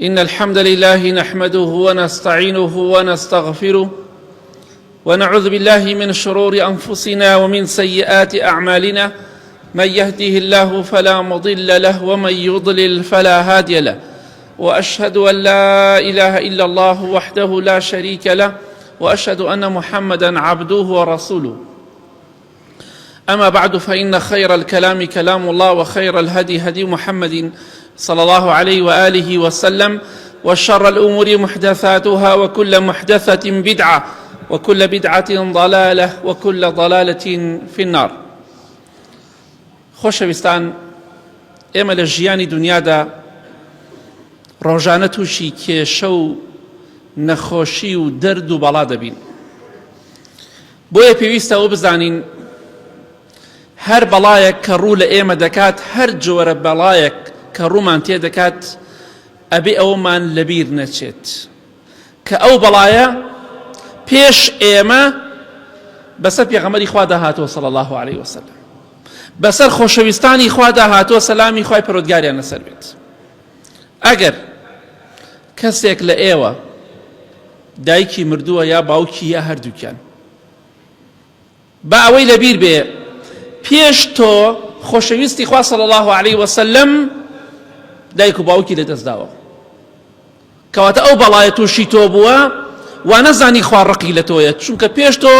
إن الحمد لله نحمده ونستعينه ونستغفره ونعوذ بالله من شرور أنفسنا ومن سيئات أعمالنا. من يهده الله فلا مضل له ومن يضلل فلا هادي له، وأشهد أن لا إله إلا الله وحده لا شريك له، وأشهد أن محمدا عبده ورسوله. أما بعد، فإن خير الكلام كلام الله، وخير الهدي هدي محمد صلى الله عليه وآله وسلم، وشر الأمور محدثاتها، وكل محدثة بدعة، وكل بدعة ضلالة، وكل ضلالة في النار. خۆشەویستان، ئێمە لە ژیانی دنیادا ڕۆژانە تووشی کێشە و نەخۆشی و دەرد و بەڵا دەبین. بۆیە پێویستەوە بزانین هەر بەڵایەک کە ڕوو لە ئێمە دەکات، هەر جۆرە بەڵایەک کە ڕوومان تێ دەکات، ئەبێ ئەومان لەبیر نەچێت کە ئەو بەڵایە پێش ئێمە بەسەر پێغەمبەری خوا داهاتوە صلی الله عليه وسلم، بەسەر خۆشەویستانی خوا داهاتوە، سەلامی خوای پەروەردگاریان لەسەر بێت. ئەگەر کەسێک لە ئێوە دایکی مردووە یا باوکی یا هەردووکیان، با ئەوەی لەبیر بێ پێش تۆ خۆشەویستی خوا صلی الله عليه وسلم دایک و باوکی لەدەستداوە، کەواتە ئەو بەڵایە تووشی تۆ بووە وا نەزانی خوا ڕقی لە تۆیە، چونکە پێش تۆ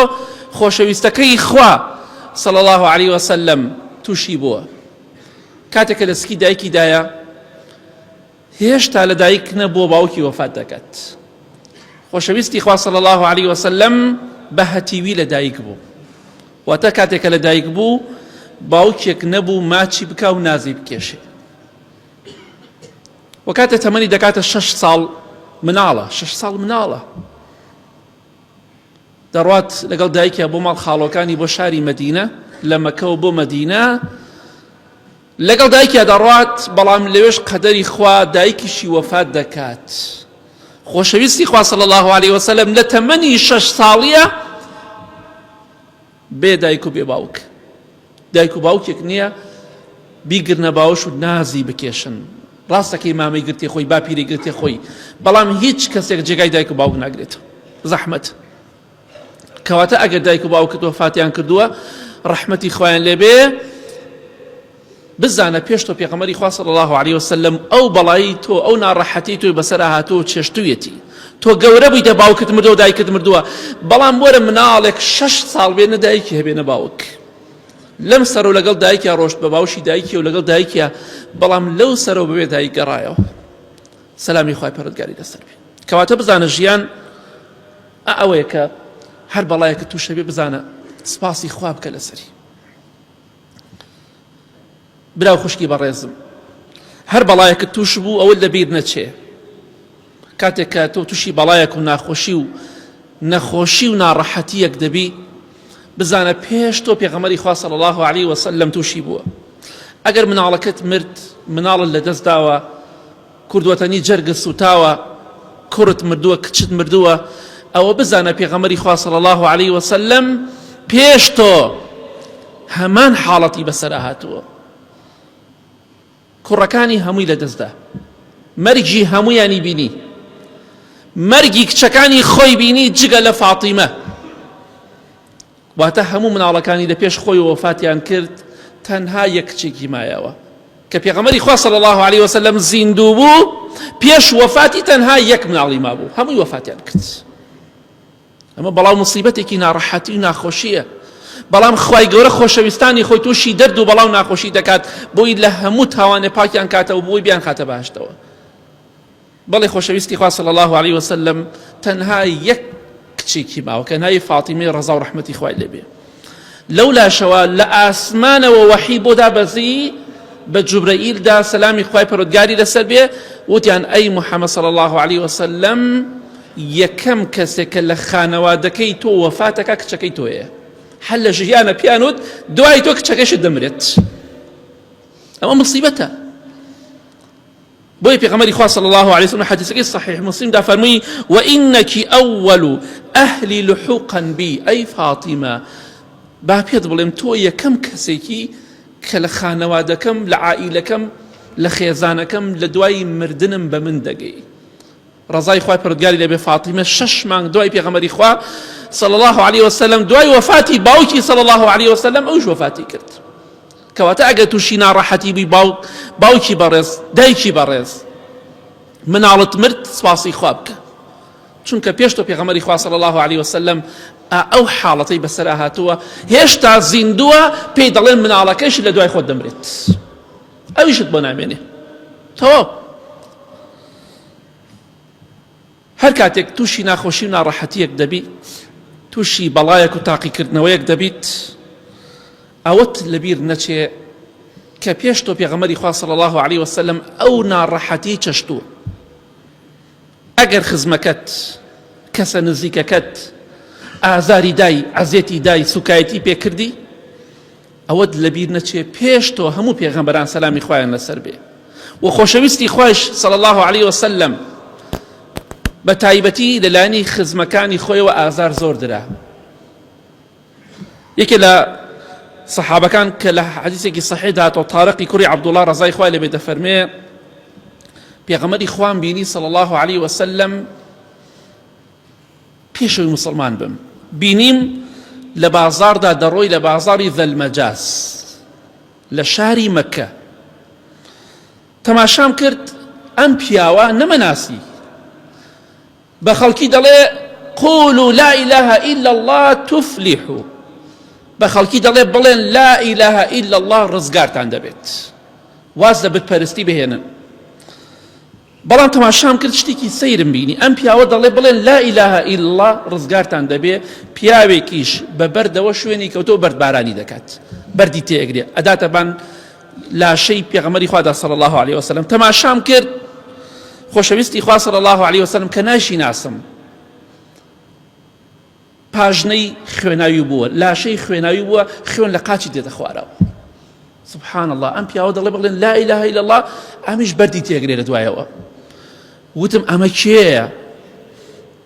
خۆشەویستەکەی خوا صلی الله عليه وسلم تووشی بووە. کاتێکە لە سکی دایکیدایە هێشتا لە دایک نەبووە، باوکی وەفات دەکات. خۆشەویستی خوا صلی الله عليه وسلم بە هەتیوی لە دایک بوو، واتە کاتێکە لە دایک بوو باوکێک نەبوو ماچی بکە و نازی بکێشێ. و کاتێ تەمەنی دەکاتە 6 ساڵ مناڵە، 6 ساڵ مناڵە، دەڕوات لەگەڵ دایکە بۆ ماڵ خاڵۆکانی بۆ شاری مەدینە، لە مەکە و بۆ مەدینە لەگەڵ دایکە دەڕوات، بەڵام لەوێش قەدەری خوا دایکیشی وەفات دەکات. خۆشەویستی خوا صلی الله عليه وسلم لە تەمەنی 6 ساڵیە بێ دایک و بێ باوک، دایک و باوکێک نییە بیگرنە باوەش و نازی بکێشن. ڕاستەکەی مامەی گرتێ خۆی، باپیری گرتێ خۆی، بەڵام هیچ کەسێک جێگای دایک و باوک ناگرێت. زەحمەت. کەواتە ئەگەر دایک و باوکت وەفاتیان کردووە، ڕەحمەتی خوایان لێبێ، بزانە پێش تۆ پێغەمبەری خوا صلی الله عليه وسلم ئەو بەڵایی تۆ، ئەو ناڕەحەتی تۆی بەسەر هاتووە چێشتوویەتی. تۆ گەورە بوویتە باوکت مردووە و دایکت مردووە، بەڵام وەرە مناڵێک 6 ساڵ بێ نە دایکی هەبێ نە باوک، لەم سەر و لەگەڵ دایکیا ڕۆشت بە باوشی دایکی و لەگەڵ دایکیا، بەڵام لەو سەرەوە ببێ دایک گەڕایەوە. سەلامی خوای پەروەردگاری لەسەر بێ. کەواتە بزانە ژیان ئەوەیە کە هەر بەڵایەکە تووشە بێ بزانە سپاسی خوا بکە لەسەری. براو خوشکی بەڕێزم، هەر بەڵایەکە تووش بوو ئەوە لەبیر نەچێ. کاتێک کە تۆ تووشی بەڵایەک و ناخۆشی و نەخۆشی و ناڕەحەتیەک دەبی، بزانە پێش تۆ پێغەمبەری خوا صلی الله عليه وسلم تووشی بووە. ئەگەر مناڵەکەت مرد، مناڵت لەدەست داوە، کوردوەتەنی جەرگت سوتاوە، کوڕت مردووە، کچت مردووە، ئەوە بزانە پێغەمبەری خوا صلی الله عليه وسلم پێش تۆ هەمان حاڵەتی بەسەرا هاتووە. کوڕەکانی هەمووی لەدەستدا، مەرگی هەموویانی بینی، مەرگی کچەکانی خۆی بینی جگە لە فاتیمە. واتە هەموو مناڵەکانی لە پێش خۆی وەفاتیان کرد، تەنها یەک کچێکی مایەوە کە پێغەمبەری خوا صلی الله عليه وسلم زیندوو بوو، پێش وەفاتی تەنها یەک مناڵی مابوو، هەمووی وەفاتیان کرد. ئەمە بەڵاو مصیبەتێکی ناڕەحەتی و ناخۆشیە، بەڵام خوای گەورە خۆشەویستانی خۆی تووشی دەرد و بەڵاو ناخۆشی دەکات، بۆی لە هەموو تاوانێ پاکیان کاتەوە، بۆی بیان خاتە بەهەشتەوە. بەڵێ خۆشەویستی خوا صلی الله عليه وسلم تەنها یەک کچێکی ماوە کە ناوی فاتیمەی ڕەزا و ڕەحمەتی خوای لێبێ. لەو لاشەوە لە ئاسمانەوە وەحی بۆ دابەزی، بە جوبرەئیلدا سەلامی خوای پەروەردگاری لەسەر بێ، وتیان ئەی محەممەد صلی الله عليه وسلم یەکەم کەسێکە لە خانەوادەکەی تۆ وەفاتەکە کچەکەی تۆیە. هەر لە ژیانە پیانوت دوای تۆ کچەکەشت دەمرێت. ئەمە مصیبەتە. بۆیە پێغەمبەری خوا صلی الله عليه وسلم حدیثەکەی صحیح مسلمدا فەرمووی وئینەکی ئەوەل ئەهلی لحوقا بی ئەی فاتیمە، با پێت بڵێم تۆ یەکەم کەسێکی کە لە خانەوادەکەم لە عائیلەکەم لە خێزانەکەم لە دوای مردنم بە من دەگەی. ڕزای خوای پەروەردگاری لێبێ فاتیمە 6 مانگ دوای پێغەمبەری خوا صلی الله عليه وسلم دوای وفاتی باوکی صلی الله عليه وسلم ئەوش وفاتی کرد. کەواتە ئەگە تووشی ناڕەحەتی بووی باوکی بەڕێز دایکی بەڕێز مناڵت مرد سپاسی خوا بکە، چونکە پێش تۆ پێغەمبەری خوا صلی الله عليه وسلم ئەو حاڵەتەی بەسەرا هاتووە هێشتا زیندووە پێی دەڵێن مناڵەکەش لە دوای خۆت دەمرێت، ئەویشت بۆ نامێنێ. تەواو هەر کاتێک تووشی ناخۆشی و ناڕەحەتیەک دەبی، تووشی بەڵایەک و تاقیکردنەوەیەک دەبیت، ئەوەت لەبیر نەچێ کە پێش تۆ پێغەمبەری خوا صلی الله عليه وسلم ئەو ناڕەحەتی چەشتووە. ئەگەر خزمەکەت کەسە نزیکەکەت ئازاری دای عەزێتی دای سوکایەتی پێکردی، ئەوەت لەبیر نەچێ پێش تۆ هەموو پێغەمبەران سەلامی خوایان لەسەر بێ و خۆشەویستی خوایش صلی الله عليه وسلم بە تایبەتی لەلایەنی خزمەکانی خۆیەوە ئازار زۆر درا. یەکێ لە سەحابەکان کە لە حەدیثێکی صحیح داتەوە تارەقی کوڕی عەبدوڵڵاه ڕەزای خوای لێبێ دەفەرمێ پێغەمبەری خوام بینی صلی الله عليه وسلم پێشەوەی مسلمان بم، بینیم لە بازاردا دەڕۆی لە بازاری ذەلمەجاز لە شاری مەکە، تەماشام کرد ئەم پیاوە نەمەناسی بە خەڵکی دەڵێ قولوا لا إله إلا الله تفلحوا، بە خەڵکی دەڵێ بڵێن لا إله إلا الله ڕزگارتان دەبێت، واز لە بتپەرستی بهێنن. بەڵام تەماشام کرد شتێکی سەیرم بینی، ئەم پیاوە دەڵێ بڵێن لا إله إلا الله ڕزگارتان دەبێ، پیاوێکیش بە بەردەوە شوێنی کەوتۆ بەردبارانی دەکات، بەردی تێگرێ ئەداتە بان لاشەی پێغەمبەری خوادا صلی الله عليه وسلم. تەماشام کرد خۆشەویستی خوا صلی الله عليه وسلم کە ناشی ناسم پاژنەی خوێناوی بووە، لاشەی خوێناوی بووە، خوێن لە قاچی دێتە خوارەوە. سبحان الله، ئەم پیاوە دەڵێ بڵێن لا إله إلا الله، ئەمیش بەردی تێگرێ لە دوایەوە. وتم ئەمە کێیە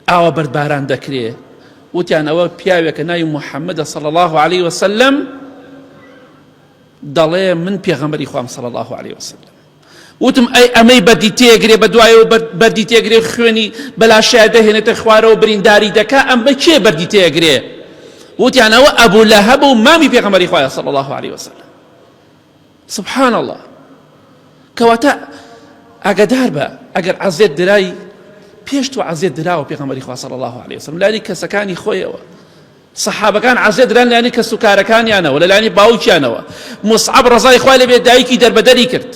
ئاوا بەردباران دەکرێ؟ وتیان ئەوە پیاوێکە ناوی محەممەدە صلی الله عليه وسلم دەڵێ من پێغەمبەری خوام صلی الله عليه وسلم. وتم ئەی ئەمەی بەردی تێگرێ بە دوایەوە بەردی تێگرێ خوێنی بەلاشایە دەهێنێتە خوارەوە برینداری دەکا، ئەم بە کێ بەردی تێگرێ؟ وتیان ئەوە ئەبوو لەهەب و مامی پێغەمبەری خوایە صلی الله عليه وسلم. سبحان الله، کەواتە ئاگادار بە ئەگەر عەزێت درای پێش تۆ عەزێت دراوە پێغەمبەری خوا صلی الله عليه وسلم لانی کەسەکانی خۆیەوە. سەحابەکان عەزێت دران لانی کەس و کارەکانیانەوە، لە لانی باوکیانەوە. موسعەب ڕەزای خوای لێبێ دایکی دەربەدەری کرد،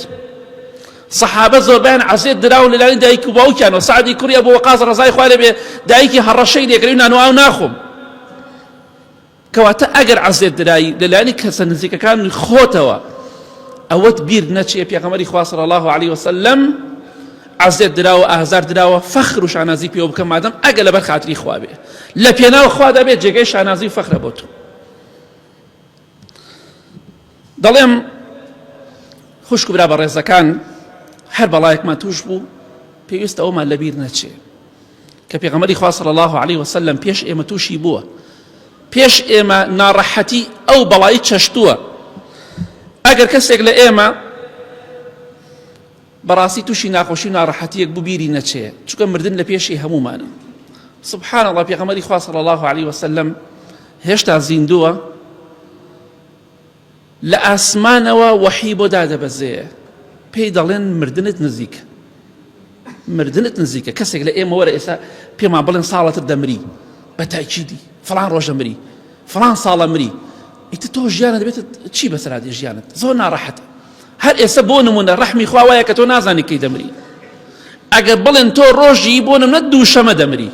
سەحابە زۆربیان عەزێت دراون لە لانی دایک و باوکیانەوە. سەعدی کوڕی ئەبوو وەقاص ڕەزای خوای لێبێ دایکی هەڕەشەی لێکردی و نانواو ناخۆم. کەواتە ئەگەر عەزێت درایی لە لانی کەسە نزیکەکان خۆتەوە ئەوەت بیر نەچێ پێغەمبەری خوا صلی الله عليه وسلم عەزێت دراوە ئازار دراوە فەخر و شانازی پێوە بکەم مادەم ئەگە لەبەر خاتری خوا بێ، لە پێناو خوا دەبێت جێگەی شانازی و فەخرە بۆ تۆ. دەڵێم خوشک و برا بەڕێزەکان هەر بەڵایەکمان توش بوو پێویستە ئەومان لەبیر نەچێ کە پێغەمبەری خوا صلی الله عليه وسلم پێش ئێمە تووشی بووە، پێش ئێمە ناڕەحەتی ئەو بەڵایی چەشتووە. ئەگەر کەسێک لە ئێمە بەڕاستی تووشی ناخۆشی و ناڕەحەتیەک بوو بیری نەچێ، چونکە مردن لە پێشی هەمومانە. سبحان الله، پێغەمبەری خوا صلی الله عليه وسلم هێشتا زیندووە، لە ئاسمانەوە وەحی بۆ دادەبەزێ، پێی دەڵێن مردنت نزیکە، مردنت نزیکە. کەسێک لە ئێمە وەرە ئێستا پێمان بڵێن ساڵەتت دەمری، بە تاکیدی فڵان ڕۆژە مری، فڵان ساڵە مری، ئیتر تۆ ژیانە دەبێتە چی بەسەرادێ ژیانت؟ زۆر ناڕەحەتە. هەر ئێستا بۆ نمونە ڕەحمی خوا وایە کە تۆ نازانی کەی دەمری. ئەگەر بڵێن تۆ ڕۆژی بۆ نمونە دووشەمە دەمری،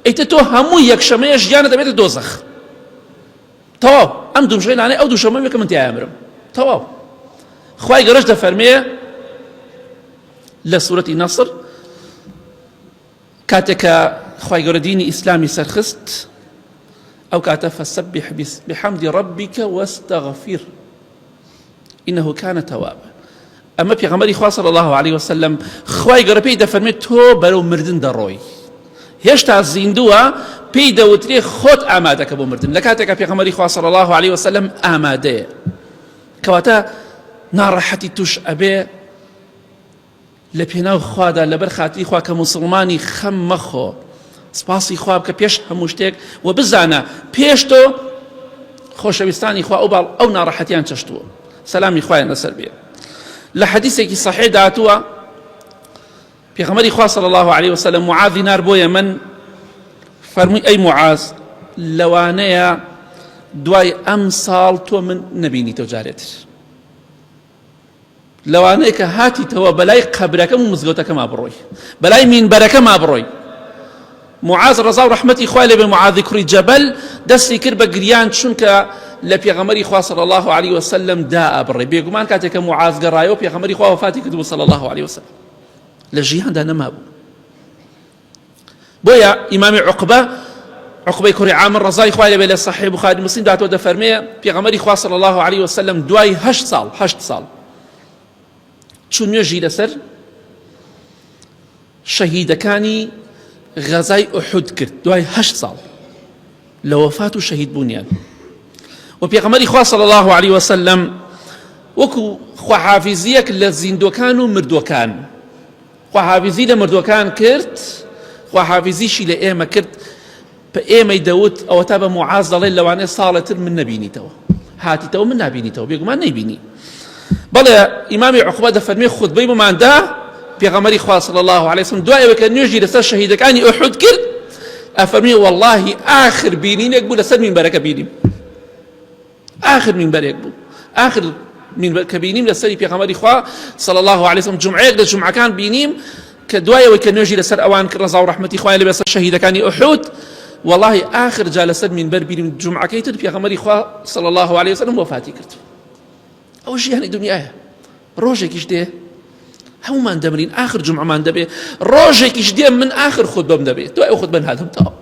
ئیتر تۆ هەموو یەکشەمەیە ژیانە دەبێتە دۆزەخ. تەواو، ئەم دووشەمەی لانەی ئەو دووشەمەیە کە من تیایە مرم. تەواو. خوای گەورەش دەفەرمێ لە سوورەتی نەسر کاتێکە خوای گەورە دینی ئیسلامی سەرخست، ئەو کاتە فەسەبح بحەمدی ڕەبیکە وەستەغفیر إنه كان توابا. ئەمە پێغەمبەری خوا صلی الله عليه وسلم خوای گەورە پێی دەفەرمێت تۆ بەرەو مردن دەڕۆی، هێشتا زیندووە، پێی دەوترێ خۆت ئامادەکە بۆ مردن، لە کاتێکە پێغەمبەری خوا صلی الله عليه وسلم ئامادەیە. کەواتە ناڕەحەتی توش ئەبێ لە پێناو خوادا لەبەر خاتری خوا کە موسڵمانی خەم مەخۆ سپاسی خوا بکە پێش هەموو شتێک و بزانە پێش تۆ خۆشەویستانی خوا ئەو ناڕەحەتیان چەشتووە سەلامی خوایان لەسەر بێ لە حەدیثێکی صحیح داتووە پێغەمبەری خوا صلی الله عليه وسلم معاذی نار بۆ یەمەن فەرمووی ئەی معاذ لەوانەیە دوای ئەم ساڵ تۆ من نەبینیتەوە جارێتر لەوانەیە کە هاتیتەوە بەلای قەبرەکەم و مزگەوتەکەما بڕۆی بەلای مینبەرەکەما بڕۆی معاذ ڕەزا و ڕەحمەتی خوای لێبێ معاذی کوڕی جەبەل دەستی کرد بە گریان چونکە لە پێغەمبەری خوا صلی الله عليه وسلم دا ئەبڕێ بێگومان کاتێک کە معاذ گەڕایەوە پێغەمبەری خوا وەفاتی کردبوو صلی الله عليه وسلم لە ژیاندا نەمابوو بۆیە ئیمامی عقبەی کوڕی عامر ڕەزای خوای لێبێ لە صحیح بوخاری مسلم داتوە دەفەرمێ پێغەمبەری خوا صلی الله عليه وسلم دوای 8 ساڵ چون نوێژی لەسەر شەهیدەکانی غەزای ئوحود کرد دوای 8 ساڵ لە وەفات و شەهید بوونیان و پێغەمبەری خوا صلی الله عليه وسلم وەکو خواحافیزیەک لە زیندوەکان و مردوەکان خواحافیزی لە مردوەکان کرد خواحافیزیشی لە ئێمە کرد بە ئێمەی دەوت ئەوە تا بە معاذ دەڵێ لەوانەیە ساڵێتر من نەبینیتەوە هاتیتەوە من نابینیتەوە بێگومان نەیبینی بەڵێ ئیمامی عقبە دەفەرمێ خوتبەی بماندا پێغەمبەری خوا صلی الله عليه وسلم دوایەوە کە نوێژی لەسەر شەهیدەکانی ئوحود کرد ئەفەرمێ والله آخر بینینێک بوو لەسەر مینبەرەکە بینیم آخر مینبەرێک بوو آخر مینبەر کە بینیم لەسەری پێغەمبەری خوا صلی الله عليه وسلم جمعەیەک لە جمعەکان بینیم کە دوایەوە کە نوێژی لەسەر ئەوان کرد ڕەزا و ڕەحمەتی خوای لێبێ لەسەر شەهیدەکانی ئوحود والله آخر جا لەسەر مینبەر بینیم جمعەکەی تر پێغەمبەری خوا صلی الله عليه وسلم وفاتی کرد ئەوە ژیانی دنیایە ڕۆژێکیش دێ هەمومان دەمرین آخر جمعەمان دەبێ ڕۆژێکیش دێ من آخر خودبەم دەبێت دوای ئەو خودبەن هاتم تاوە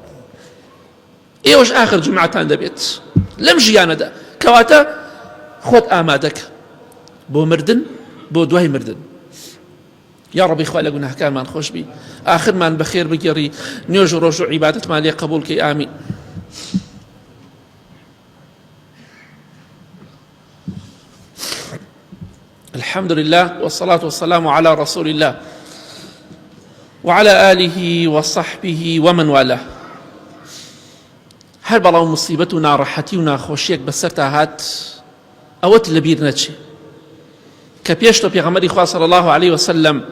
ئێوەش آخر جمعەتان دەبێت لەم ژیانەدا کەواتە خۆت ئامادەکە بۆ مردن بۆ دوای مردن یا ربی خوای لە گوناهکارمان خۆش بی آخرمان بەخێر بگێڕی نوێژ و ڕۆژ و عیبادەتمان لێ قبول کەی ئامین الحمد لله والصلاة والسلام على رسول الله وعلى آله وصحبه ومن والاه هەر بەڵاو مصیبەت و ناڕەحەتی و ناخۆشیەک بەسەرتا هات ئەوەت لەبیر نەچێ کە پێش تۆ پێغەمبەری خوا صلی الله عليه وسلم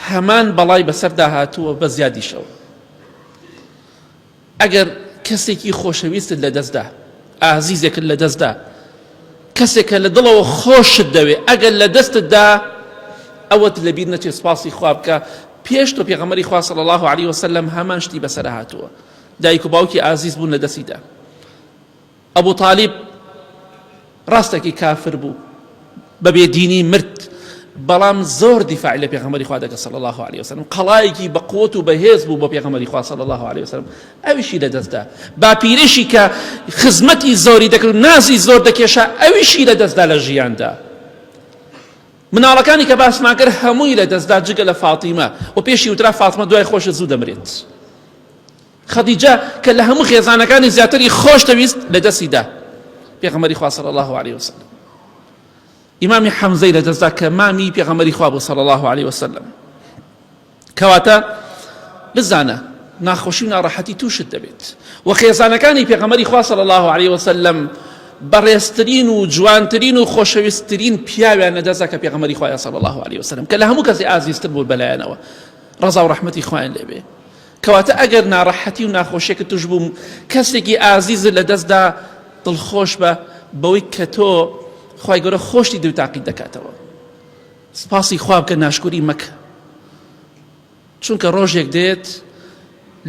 هەمان بەڵای بەسەردا هاتووە بە زیادیشەوە ئەگەر کەسێکی خۆشەویستت لە دەستدا ئازیزێکت لە دەستدا کەسێکە لە دڵەوە خۆشت دەوێ ئەگەر لە دەستتدا ئەوەت لەبیر نەچێ سپاسی خوا بکە پێش تۆ پێغەمبەری خوا صلی الله عليه وسلم هەمان شتی بەسەر هاتووە دایک و باوکی ئازیز بوون لە دەستیدا ئەبوو طالیب ڕاستەکی کافر بوو بە بێدینی مرد بەڵام زۆر دیفاعی لە پێغەمبەری خوا دەکرد صلی الله عليه وسلم قەڵایەکی بە قووت و بەهێز بوو بۆ پێغەمبەری خوا صلی الله عليه وسلم ئەویشی لە دەستدا باپیرەشی کە خزمەتی زۆری دەکرد و نازی زۆر دەکێشا ئەویشی لە دەستدا لە ژیاندا مناڵەکانی کە باسمان کرد هەمووی لە دەستدا جگە لە فاتیمە و پێشی وترا فاتمە دوای خۆشە زوو دەمرێت خەدیجە کە لە هەموو خێزانەکانی زیاتری خۆش دەویست لە دەستیدا پێغەمبەری خوا صلی الله عليه وسلم ئیمامی حەمزەی لە دەستدا کە مامی پێغەمبەری خوا بوو صلی الله عليه وسلم کەواتە بزانە ناخۆشی و ناڕەحەتی تووشت دەبێت و خێزانەکانی پێغەمبەری خوا صلی الله عليه وسلم بەڕێزترین و جوانترین و خۆشەویستترین پیاویان لەدەستدا کە پێغەمبەری خوایە صلی الله عليه وسلم کە لە هەموو کەسی ئازیزتر بوو بەلایەنەوە ڕەزا و ڕەحمەتی خوایان لێبێ کەواتە ئەگەر ناڕەحەتی و ناخۆشیەکە توش بوو کەسێکی ئازیز لە دەستدا دڵخۆش بە بەوەی کە تۆ خوای گەورە خۆشتی دەوی تاقیت دەکاتەوە سپاسی خوا بکە ناشکوری مەکە چونکە ڕۆژێک دێت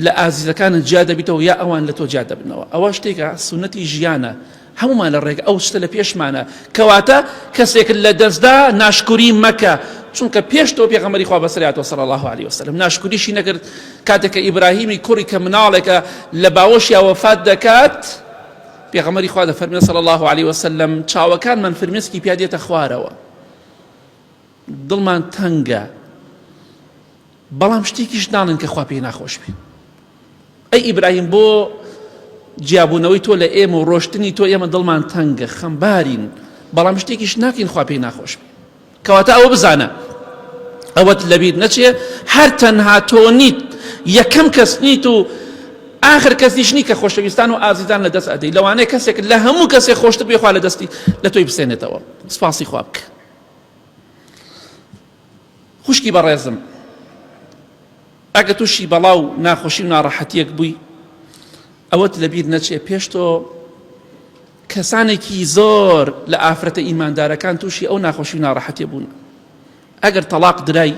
لە ئازیزەکانت جیا دەبیتەوە یا ئەوان لە تۆ جیا دەبنەوە ئەوە شتێکە سونەتی ژیانە هەمومان لە ڕێگە ئەو شتە لە پێشمانە کەواتە کەسێک لە دەستدا ناشکوری مەکە چونکە پێش تۆ پێغەمبەری خوا بەسەریاتەوە صلی الله عليه وسلم ناشکوریشی نەکرد کاتێک کە ئیبراهیمی کوڕی کە مناڵێکە لە باوەشیا وەفات دەکات پێغەمبەری خوا دەفەرمێ صلی الله عليه وسلم چاوەکانمان فرمێسکی پیا دێتە خوارەوە دڵمان تەنگە بەڵام شتێکیش ناڵێن کە خوا پێی ناخۆش بێ ئەی ئیبراهیم بۆ جیابوونەوەی تۆ لە ئێمە و ڕۆشتنی تۆ ئێمە دڵمان تەنگە خەمبارین بەڵام شتێکیش ناکەین خوا پێی ناخۆش بێ کەواتە ئەوە بزانە ئەوەت لەبیر نەچێ هەر تەنها تۆ نیت یەکەم کەس نیت و آخر کەسیش نی کە خۆشەویستان و ئازیزان لە دەست ئەدەی لەوانەیە کەسێک لە هەموو کەسێک خۆشتر بێ خوا لە دەستی لە تۆی بسێنێتەوە سپاسی خوا بکە. خوشکی بەڕێزم، ئەگە تووشی بەڵاو ناخۆشی و ناڕەحەتیەک بووی ئەوەت لەبیر نەچێ پێش تۆ کەسانێکی زۆر لە ئافرەتە ئیماندارەکان تووشی ئەو ناخۆشی و ناڕەحەتیە بوون. ئەگەر تەلاق درای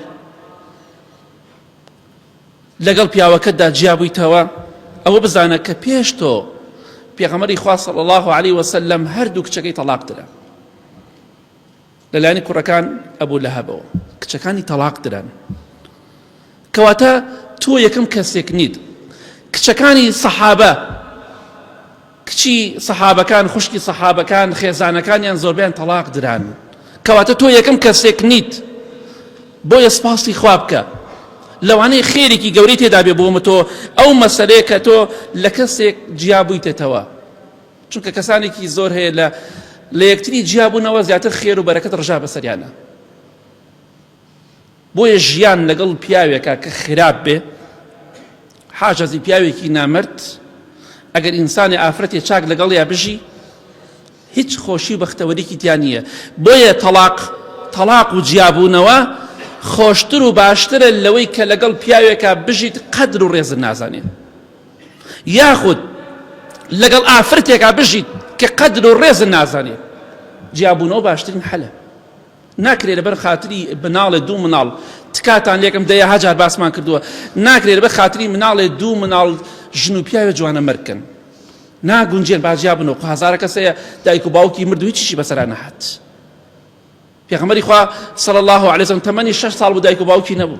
لەگەڵ پیاوەکەتدا جیا بوویتەوە ئەوە بزانە کە پێش تۆ پێغەمبەری خوا صلی الله علیه وسلم هەردوو کچەکەی تەلاق درا لەلایەنی کوڕەکان ئەبوو لەهەبەوە کچەکانی تەلاق دران. کەواتە تۆ یەکەم کەسێک نیت. کچەکانی سەحابە کچی سەحابەکان خوشکی سەحابەکان خێزانەکانیان زۆربیان تەلاق دران. کەواتە تۆ یەکەم کەسێک نیت. بۆیە سپاسی خوا بکە لەوانەیە خێرێکی گەورەی تێدا بێ بۆمە تۆ ئەو مەسەلەیە کە تۆ لە کەسێک جیا بوویتێتەوە، چونکە کەسانێکی زۆر هەیە لە یەکتری جیا بوونەوە زیاتر خێر و بەرەکەت ڕژا بەسەریانە. بۆیە ژیان لەگەڵ پیاوێکە کە خراپ بێ حاجەزی پیاوێکی نامرد ئەگەر ئینسانی ئافرەتی چاک لەگەڵیا بژی هیچ خۆشی و بەختەوەریکی تیان نییە. بۆیە تەلاق و جیابوونەوە خۆشتر و باشترە لەوەی کە لەگەڵ پیاوێکە بژیت قەدر و ڕێزت نازانێ، یاخود لەگەڵ ئافرەتێکە بژیت کە قەدر و ڕێزت نازانێ. جیابوونەوە باشترین حەلە. ناکرێت لەبەر خاتری مناڵێ دوو مناڵ تکاتان لێکم دەیە هەجار باسمان کردووە، ناکرێت لەبەر خاتری مناڵێ دوو مناڵ ژن و پیاوێ جوانە مەرکن. ناگونجێن با جیابنەوە هەزارە کەسەیە دایک و باوکی مرد و هیچیشی بەسەرا نەهات. پێغەمبەری خوا صلی الله علیه وسلم تەمەنی 6 ساڵ بوو دایک و باوکی نەبوو.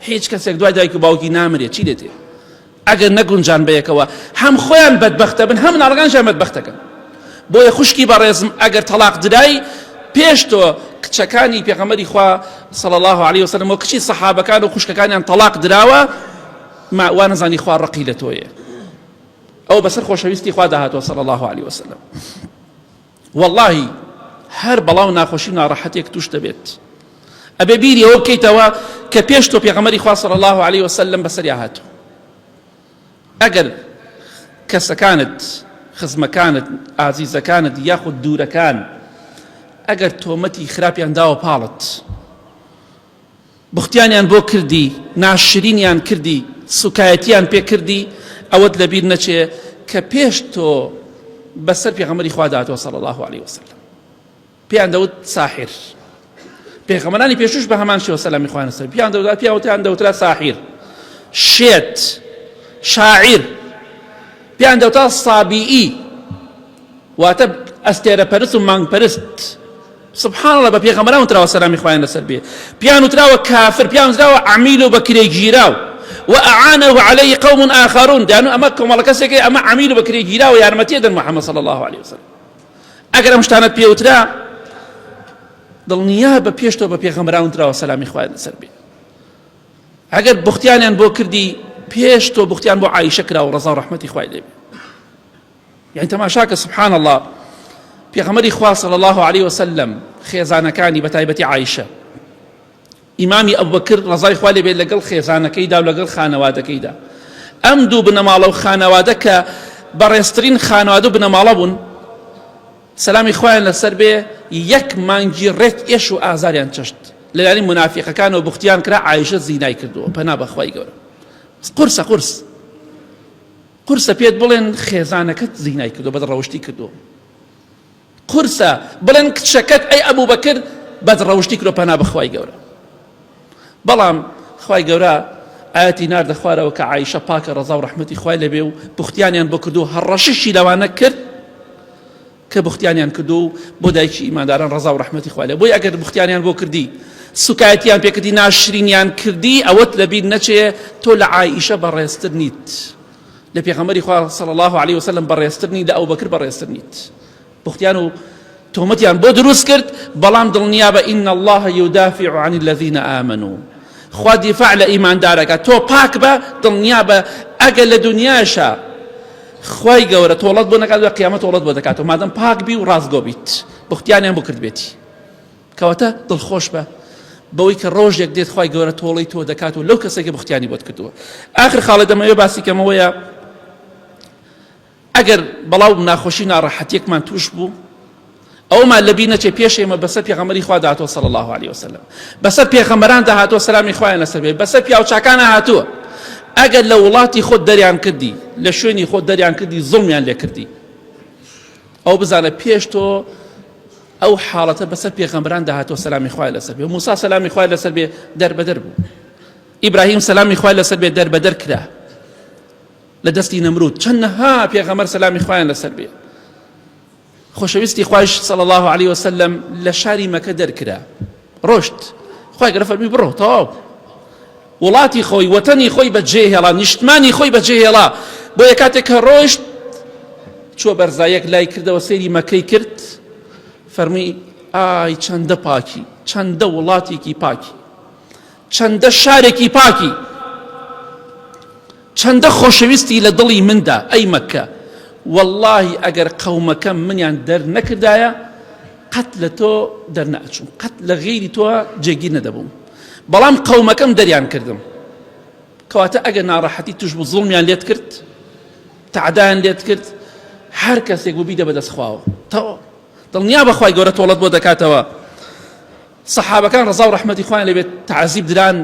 هیچ کەسێک دوای دایک و باوکی نامرێت چی دێتێ ئەگەر نەگونجان بەیەکەوە هەم خۆیان بەدبەختە بن هەم مناڵەکانیان بەدبەختەکەن. بۆیە خوشکی بەڕێزم ئەگەر تەلاق درای پێش تۆ کچەکانی پێغەمبەری خوا صلی الله علیه وسلم و کچی سەحابەکان و خوشکەکانیان تەلاق دراوە وا نەزانی خوا ڕقی لە تۆیە. ئەو بەسەر خۆشەویستی خوا داهاتوە صلی الله علیه وسلم. والله هەر بەڵاو ناخۆشی ناڕەحەتێک توش دەبێت ئەبێ بیری ئەوە بکەیتەوە کە پێش تۆ پێغەمبەری خوا صلی الله علیه وسلم بەسەریا هاتووە. ئەگەر کەسەکانت خزمەکانت ئازیزەکانت یاخود دوورەکان ئەگەر تۆمەتی خراپیان داوە پاڵت بوختیانیان بۆ کردی ناشرینیان کردی سوکایەتیان پێ کردی ئەوەت لەبیر نەچێ کە پێش تۆ بەسەر پێغەمبەری خوا داهاتوە صلی الله علیه وسلم. پیان دەوت ساحر. پێغەمبەرانی پێشوش بە هەمان شێوە سەلامی خوا لەسەر پیان دەوترا ساحر، شێت، شاعیر، پیان دەوترا سابیئی واتە ئەستێرە پەرست و مانگ پەرست. سبحان الله بە پێغەمبەران وتراوە سەلامی خوایان لەسەر بێ. پیان وتراوە کافر، پیان وتراوە عەمیل و بەکرێ گیراو وأعانه عليه قوم آخرون. دەیانوت ئەمە کۆمەڵە کەسێکە ئەمە عەمیل و بەکرێ گیراوە یارمەتیە دەن محەممەد صلی الله علیه وسلم. ئەگەر ئەم شتانەت پێوترا دڵنیا بە پێش تۆ بە پێغەمبەران وتراوە سەلامی خوایان لەسەر بێ. ئەگەر بوختیانیان بۆ کردی پێش تۆ بوختیان بۆ عایشە کراوە ڕەزا و ڕەحمەتی خوای لێ بێ. یعنی تەماشاکە سبحان الله پێغەمبەری خوا صلی الله علیه وسلم خێزانەکانی بەتایبەتی عایشە ئیمامی ئەبوبەکر ڕەزای خوا لێ بێ لەگەڵ خێزانەکەیدا و لەگەڵ خانەوادەکەیدا ئەم دوو بنەماڵە و خانەوادە کە بەڕێزترین خانەوادە و بنەماڵە بوون سەلامی خوایان لەسەر بێ یەک مانگی ڕێک ئێش و ئازاریان چەشت لەلایەنی منافیقەکان و بوختیان کرا عایشە زینای کردووە پەنا بەخوای گەورە. قورسە پێت بڵێن خێزانەکەت زینای کردو بەدڕەوشتی کردو، قورسە بڵێن کچەکەت ئەی ئەبوبەکر بەدڕەوشتی کردو پەنا بەخوای گەورە. بەڵام خوای گەورە ئاەتی ناردە خوارەوە کە عایشە پاکە ڕەزا و ڕەحمەتی خوای لێبێ و بوختیانیان بۆ کردو هەڕەششی لەوانە کرد کە بوختیانیان کردو بۆ دایکی ئیمانداران ڕەزا و ڕەحمەتی خوای لێ. بۆی ئەگەر بوختیانیان بۆ کردی سوکایەتیان پێ کردی ناشرینیان کردی ئەوەت لەبیر نەچێ تۆ لە عایشە بەڕێزتر نیت، لە پێغەمبەری خوا صلی الله علیه وسلم بەڕێزتر نیت، لە ئەوبەکر بەڕێزتر نیت. بوختیان و تۆمەتیان بۆ دروست کرد بەڵام دڵنیا بە ئین الله یدافع عن الذین آمنوا. خوا دیفاع لە ئیماندارەکە تۆ پاک بە دڵنیا بە ئەگە لە دنیاشە خوای گەورە تۆڵەت بۆ نەکات لە قیامەت تۆڵەت بۆ دەکاتەوە مادەم پاک بی و ڕازگۆ بیت بوختیانیان بۆ کرد بێتی. کەواتە دڵخۆش بە بەوەی کە ڕۆژێک دێت خی گەورە تۆڵی تۆ دەکات و لەو کەسێکی بختیانی بۆت کردووە. آخر خاڵە دەمەوێت باسی کەمەوەیە ئەگەر بەڵاو ناخۆشی ناڕەحەتیەکمان توش بوو ئەومان لەبی نەچێ پێش ئێمە بەسەر پێغەمبەری خوا داهاتوە صلی الله عليه وسلم، بەسەر پێغەمبەران داهاتوە سەلامی خوایان لەسەر بێت، بەسەر پیاوچاکان هاتووە. ئەگەر لە وڵاتی خۆت دەریان کردی، لە شوێنی خۆت دەریان کردی، زوڵمیان لێ کردی، ئەو بزانە پێش تۆ ئەو حاڵەتە بەسەر پێغەمبەران داهاتوە سەلامی خوای لەسەر بێ. موسا سەلامی خوای لەسەر بێ دەربەدەر بوو، ئیبراهیم سەلامی خوای لەسەر بێ دەربەدەر کرا لە دەستی نەمرود، چەندەها پێغەمبەر سەلامی خوایان لەسەر بێ. خۆشەویستی خوایش صلی الله عليه وسلم لە شاری مەکە دەرکرا، ڕۆشت، خوای گەورە فەرمی بڕۆ تەواو، وڵاتی خۆی وەتەنی خۆی بەجێهێڵا، نیشتمانی خۆی بەجێهێڵا. بۆیە کاتێک کە ڕۆشت چوە بەرزایەک لای کردەوە، سەیری مەکەی کرد، فەرمی ئای چەندە پاکی، چەندە وڵاتێکی پاکی، چەندە شارێکی پاکی، چەندە خۆشەویستی لە دڵی مندا ئەی مەکە. واللهی ئەگەر قەومەکەم منیان دەرنەکردایە قەت لە تۆ دەرنەئەچووم، قەت لە غەیری تۆ جێگیر نەدەبووم، بەڵام قەومەکەم دەریان کردم. کەواتە ئەگەر ناڕەحەتی توش بوو، زوڵمیان لێت کرد، تەعدایان لێت کرد، هەر کەسێک بوو بیدە بەدەستخواوە، تەواو دڵنیا بەخوای گەورە تۆڵەت بۆ دەکاتەوە. سەحابەکان ڕەزا و ڕەحمەتی خوایان لێبێت تەعەزیب دران،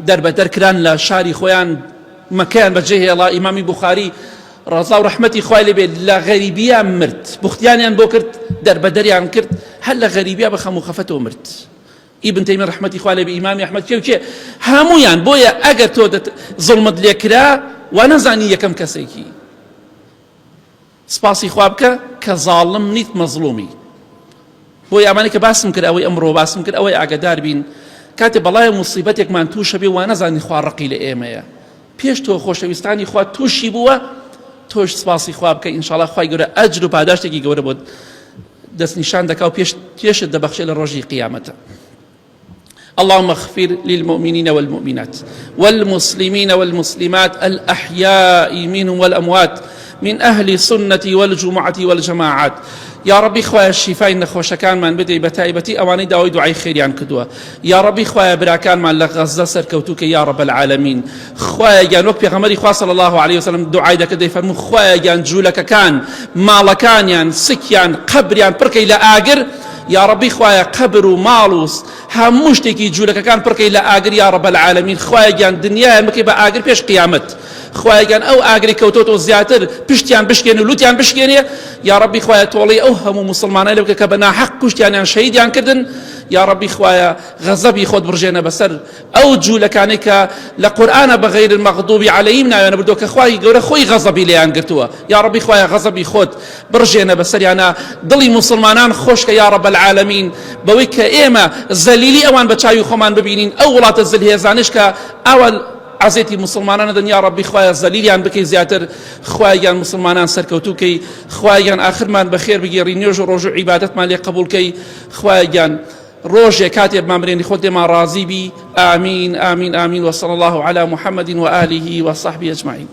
دەربەدەرکران لە شاری خۆیان، مەکەیان بەجێهێڵا. ئیمامی بوخاری ڕەزا و ڕەحمەتی خوای لێبێت لە غەریبیان مرد، بوختیانیان بۆ کرد، دەربەدەریان کرد، هەر لە غەریبیا بە خەم و خەفەتەوە مرد. ئیبن تەیمیە ڕەحمەتی خوای لێبێت، ئیمامی ئەحمەد کێ هەموویان. بۆیە ئەگەر تۆ زوڵمت لێکرا وا نەزانی یەکەم کەسێکی، سپاسی خوا بکە کە زاڵم نیت، مەزلومی. بۆی ئەمانەی کە باسم کرد، ئەوەی ئەمڕۆ باسم کرد، ئەوەی ئاگادار بین کاتێ بەڵای مصیبەتێکمان تووشە بێ وا نەزانی خوا ڕقی لە ئێمەیە. پێش تۆ خۆشەویستانی خوا تووشی بووە، تۆش سپاسی خوا بکە، ئینشاڵڵا خوای گەورە ئەجر و پاداشتێکی گەورە بۆ دەستنیشان دەکا و پێشت دەبەخشێت لە ڕۆژی قیامەتە. اللهم اغفر للمؤمنين والمؤمنات والمسلمين والمسلمات الأحياء منهم والأموات من أهل السنة والجمعة والجماعات. يا ربي خوايا الشفاء نخوش كان من بدي بتايبتي أواني داوي دعاء خيريان كدوا. يا ربي خوايا براكان من لغزة سركوتوك يا رب العالمين. خوايا جان وقت بيغمري خوا صلى الله عليه وسلم دعاء دا كده يفرمو خوايا جان جولك كان مالكان يان سكيان قبريان بركي لآقر. يا ربي خوايا قبر ومالوس هموشتكي جولك كان بركي لآقر يا رب العالمين. خوايا جان دنيا مكي بآقر بيش قيامت. خوايا جان او آقري كوتوتو زياتر بشتيان بشكيني ولوتيان بشكيني. يا ربي خوايا تولي اوهم مسلمان لو كبنا حق كشتيان يعني شهيد يعني كدن. يا ربي خوايا غضبي خود برجينا بسر او جولكانك لقرآن بغير المغضوب عليهم انا بدوك خواي قول خوي غضبي لي انقرتوا. يا ربي خوايا غضبي خود برجينا بسر انا ضلي مسلمانان خوشك يا رب العالمين. بويك ايما زليلي اوان بتشايو خمان ببينين اولات الزلهيه زانشك اول عزيتي مسلمانان دن. يا ربي خوايا زليليان بكي زياتر خوايا مسلمانان سركوتوكي خوايا اخر من بخير بيجي نيوج رجوع عبادت ما لي قبول كي خوايا روجي كاتب مامرين خود ما راضي بي. آمين آمين آمين. وصلى الله على محمد وآله وصحبه أجمعين.